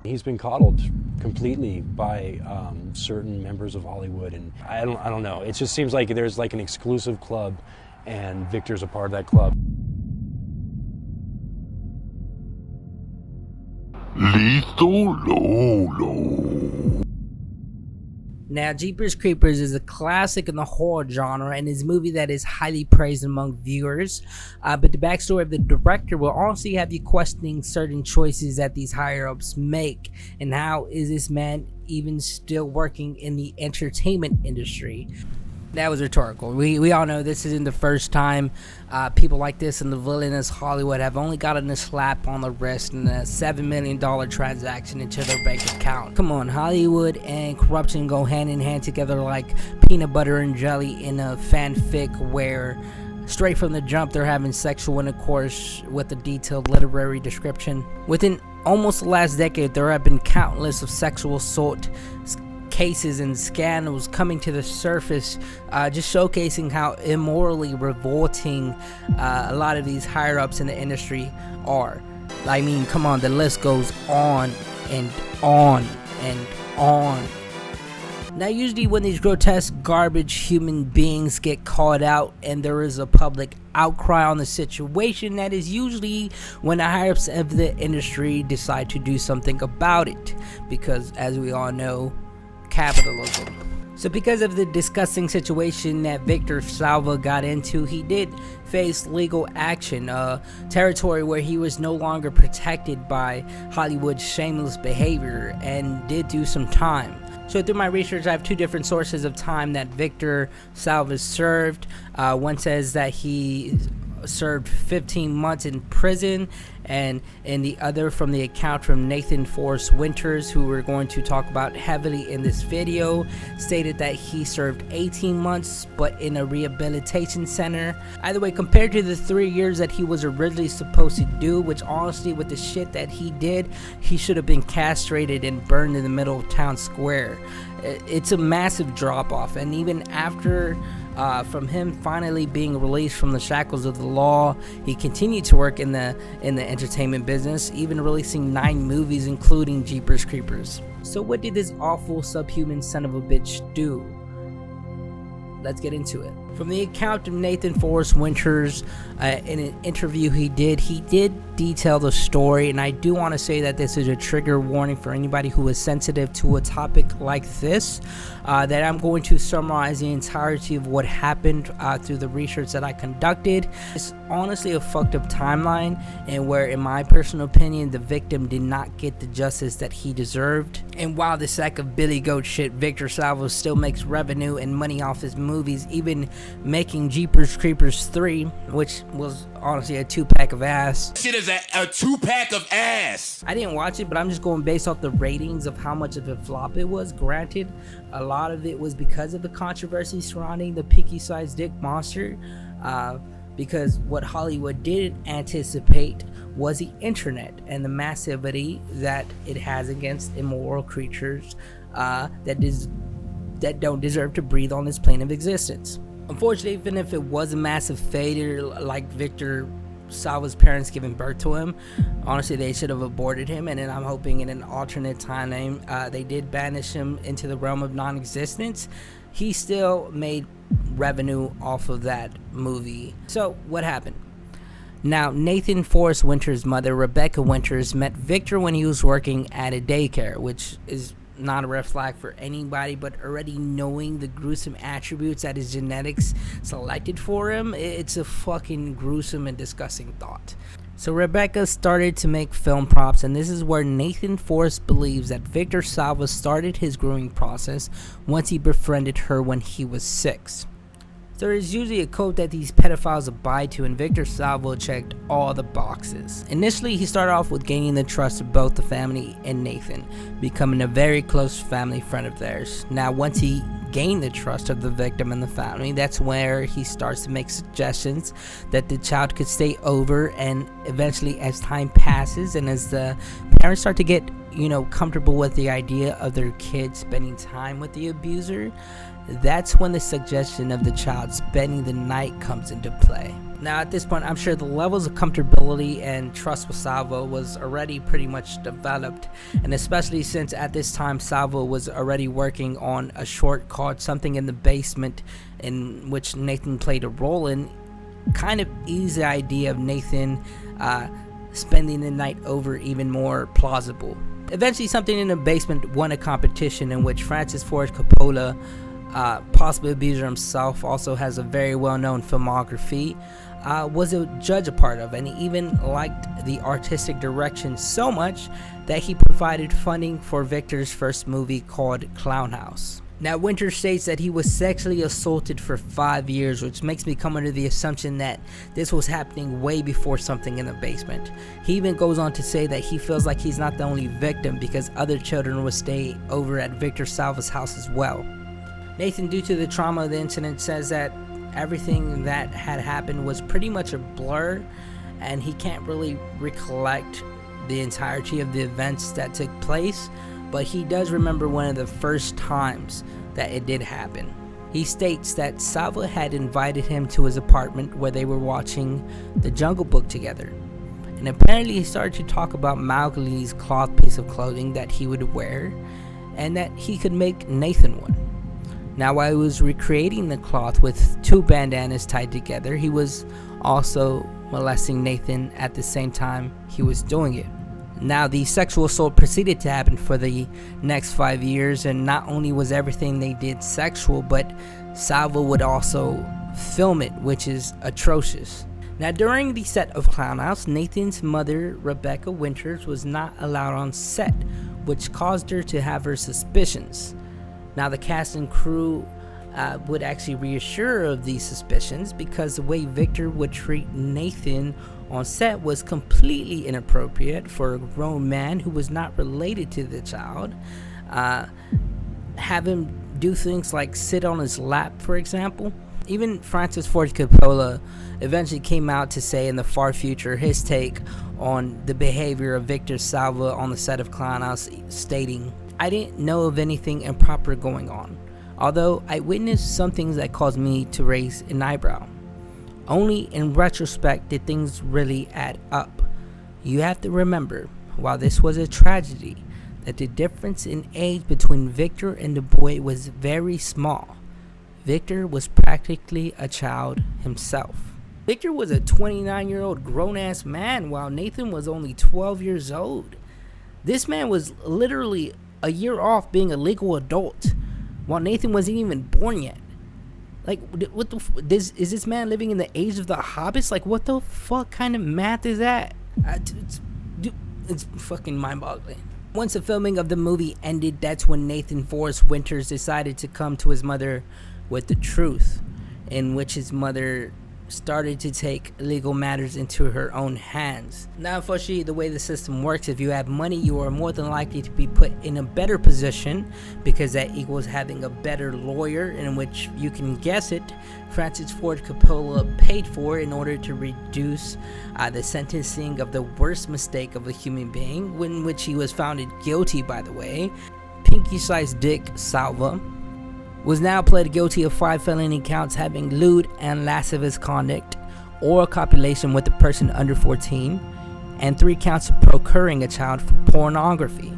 He's been coddled completely by certain members of Hollywood, and I don't know. It just seems like there's like an exclusive club, and Victor's a part of that club. Lethal Lolo. Now, Jeepers Creepers is a classic in the horror genre and is a movie that is highly praised among viewers. But the backstory of the director will honestly have you questioning certain choices that these higher-ups make, and how is this man even still working in the entertainment industry? That was rhetorical. We all know this isn't the first time people like this in the villainous Hollywood have only gotten a slap on the wrist and a $7 million transaction into their bank account. Come on, Hollywood and corruption go hand in hand together like peanut butter and jelly in a fanfic where straight from the jump they're having sexual intercourse with a detailed literary description. Within almost the last decade, there have been countless of sexual assault cases and scandals coming to the surface, just showcasing how immorally revolting a lot of these higher ups in the industry are. I mean, come on, the list goes on and on and on. Now, usually when these grotesque garbage human beings get called out and there is a public outcry on the situation, that is usually when the higher ups of the industry decide to do something about it, because as we all know, capitalism. So because of the disgusting situation that Victor Salva got into, he did face legal action, territory where he was no longer protected by Hollywood's shameless behavior, and did do some time. So through my research, I have two different sources of time that Victor Salva served. One says that he served 15 months in prison, and in the other from the account from Nathan Forrest Winters, who we're going to talk about heavily in this video, stated that he served 18 months but in a rehabilitation center. Either way, compared to the 3 years that he was originally supposed to do, which honestly with the shit that he did, he should have been castrated and burned in the middle of town square. It's a massive drop off, and even after from him finally being released from the shackles of the law, he continued to work in the entertainment business, even releasing 9 movies, including Jeepers Creepers. So what did this awful subhuman son of a bitch do? Let's get into it. From the account of Nathan Forrest Winters, in an interview he did detail the story, and I do want to say that this is a trigger warning for anybody who is sensitive to a topic like this, that I'm going to summarize the entirety of what happened through the research that I conducted. It's honestly a fucked up timeline, and where in my personal opinion the victim did not get the justice that he deserved. And while the sack of Billy Goat shit, Victor Salva still makes revenue and money off his movies, even making Jeepers Creepers 3, which was honestly a 2-pack of ass. Shit is a 2-pack of ass. I didn't watch it, but I'm just going based off the ratings of how much of a flop it was. Granted, a lot of it was because of the controversy surrounding the pinky-sized dick monster, because what Hollywood didn't anticipate was the internet and the massivity that it has against immoral creatures that don't deserve to breathe on this plane of existence. Unfortunately, even if it was a massive failure, like Victor Salva's parents giving birth to him, honestly they should have aborted him, and then I'm hoping in an alternate timeline they did banish him into the realm of non-existence. He still made revenue off of that movie. So what happened? Now, Nathan Forrest Winters' mother, Rebecca Winters, met Victor when he was working at a daycare, which is not a red flag for anybody, but already knowing the gruesome attributes that his genetics selected for him, it's a fucking gruesome and disgusting thought. So Rebecca started to make film props, and this is where Nathan Forrest believes that Victor Salva started his grooming process once he befriended her when he was 6. There is usually a code that these pedophiles abide to, and Victor Salva checked all the boxes. Initially, he started off with gaining the trust of both the family and Nathan, becoming a very close family friend of theirs. Now, once he gained the trust of the victim and the family, that's where he starts to make suggestions that the child could stay over, and eventually as time passes and as the parents start to get comfortable with the idea of their kid spending time with the abuser, that's when the suggestion of the child spending the night comes into play. Now at this point, I'm sure the levels of comfortability and trust with Salva was already pretty much developed, and especially since at this time Salva was already working on a short called Something in the Basement, in which Nathan played a role in, kind of eased the idea of Nathan spending the night over even more plausible. Eventually, Something in the Basement won a competition in which Francis Ford Coppola, possibly abuser himself, also has a very well-known filmography, was a judge a part of, and he even liked the artistic direction so much that he provided funding for Victor's first movie called Clown House. Now, Winter states that he was sexually assaulted for 5 years, which makes me come under the assumption that this was happening way before Something in the Basement. He even goes on to say that he feels like he's not the only victim because other children would stay over at Victor Salva's house as well. Nathan, due to the trauma of the incident, says that everything that had happened was pretty much a blur, and he can't really recollect the entirety of the events that took place, but he does remember one of the first times that it did happen. He states that Salva had invited him to his apartment where they were watching The Jungle Book together, and apparently he started to talk about Mowgli's cloth piece of clothing that he would wear, and that he could make Nathan one. Now, while he was recreating the cloth with 2 bandanas tied together, he was also molesting Nathan at the same time he was doing it. Now, the sexual assault proceeded to happen for the next 5 years, and not only was everything they did sexual, but Salva would also film it, which is atrocious. Now, during the set of Clown House, Nathan's mother, Rebecca Winters, was not allowed on set, which caused her to have her suspicions. Now, the cast and crew would actually reassure of these suspicions because the way Victor would treat Nathan on set was completely inappropriate for a grown man who was not related to the child. Have him do things like sit on his lap, for example. Even Francis Ford Coppola eventually came out to say in the far future his take on the behavior of Victor Salva on the set of Clown House, stating, "I didn't know of anything improper going on, although I witnessed some things that caused me to raise an eyebrow. Only in retrospect did things really add up. You have to remember, while this was a tragedy, that the difference in age between Victor and the boy was very small. Victor was practically a child himself." Victor was a 29-year-old grown-ass man, while Nathan was only 12 years old. This man was literally a year off being a legal adult, while Nathan wasn't even born yet. Like, what the is this man living in the age of the hobbits? Like, what the fuck kind of math is that? It's fucking mind-boggling. Once the filming of the movie ended, that's when Nathan Forrest Winters decided to come to his mother with the truth, in which his mother started to take legal matters into her own hands. Now, unfortunately, the way the system works, if you have money, you are more than likely to be put in a better position, because that equals having a better lawyer, in which, you can guess it, Francis Ford Coppola paid for in order to reduce the sentencing of the worst mistake of a human being, in which he was found guilty, by the way. Pinky-sized dick Salva was now pled guilty of 5 felony counts having lewd and lascivious conduct, oral copulation with a person under 14, and 3 counts of procuring a child for pornography.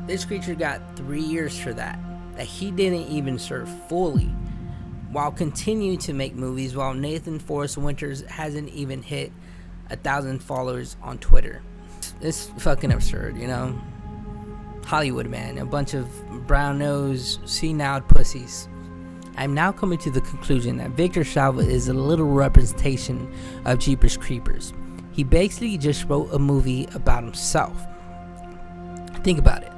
This creature got 3 years for that he didn't even serve fully, while continuing to make movies, while Nathan Forrest Winters hasn't even hit 1,000 followers on Twitter. It's fucking absurd, you know? Hollywood, man, a bunch of brown-nosed, senile pussies. I'm now coming to the conclusion that Victor Salva is a little representation of Jeepers Creepers. He basically just wrote a movie about himself. Think about it.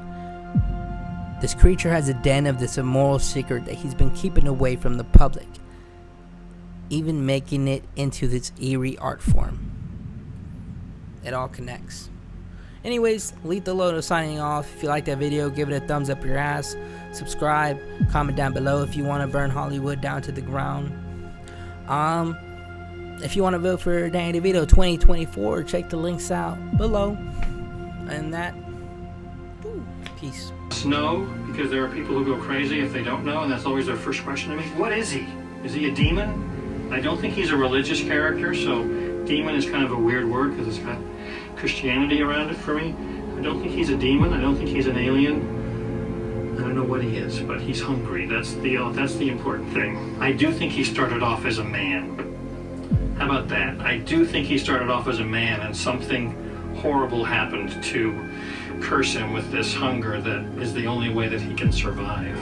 This creature has a den of this immoral secret that he's been keeping away from the public, even making it into this eerie art form. It all connects. Anyways, Lethal Loto signing off. If you like that video, give it a thumbs up your ass. Subscribe. Comment down below if you want to burn Hollywood down to the ground. If you want to vote for Danny DeVito 2024, check the links out below. And that... Peace. Know, because there are people who go crazy if they don't know, and that's always their first question to me. What is he? Is he a demon? I don't think he's a religious character, so demon is kind of a weird word because it's got Christianity around it for me. I don't think he's a demon. I don't think he's an alien. I don't know what he is, but he's hungry. That's the important thing. I do think he started off as a man. How about that? I do think he started off as a man, and something horrible happened to curse him with this hunger that is the only way that he can survive.